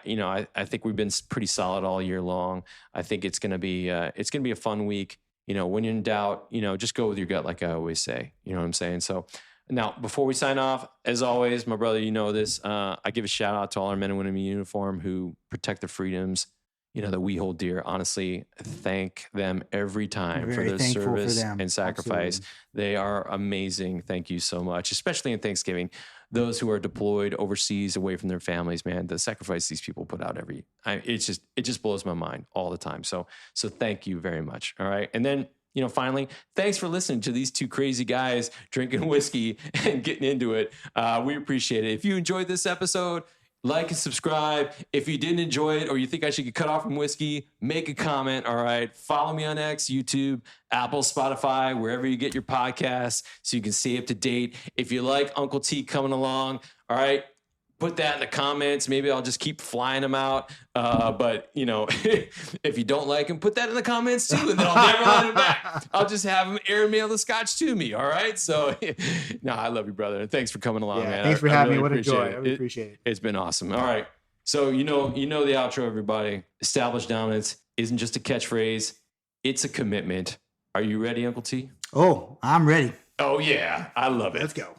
think we've been pretty solid all year long. I think it's going to be a fun week. You know, when you're in doubt, you know, just go with your gut, like I always say. You know what I'm saying? So now, before we sign off, as always, my brother, you know this. I give a shout out to all our men and women in uniform who protect the freedoms, you know, that we hold dear. Honestly, thank them every time for their service and sacrifice. Absolutely. They are amazing. Thank you so much, especially in Thanksgiving. Those who are deployed overseas, away from their families, man, the sacrifice these people put out it just blows my mind all the time. So thank you very much. All right, and then, you know, finally, thanks for listening to these two crazy guys drinking whiskey and getting into it. We appreciate it. If you enjoyed this episode, like and subscribe. If you didn't enjoy it or you think I should get cut off from whiskey, make a comment. All right. Follow me on X, YouTube, Apple, Spotify, wherever you get your podcasts so you can stay up to date. If you like Uncle T coming along, all right, put that in the comments. Maybe I'll just keep flying them out. But, you know, if you don't like him, put that in the comments too, and then I'll never let him back. I'll just have him airmail the scotch to me. All right. So, no, I love you, brother. And thanks for coming along, man. Thanks for having me. Really What a joy. it. I really appreciate it. It's been awesome. All right. So, you know the outro, everybody. Established dominance isn't just a catchphrase, it's a commitment. Are you ready, Uncle T? Oh, I'm ready. Oh, yeah. I love it. Let's go.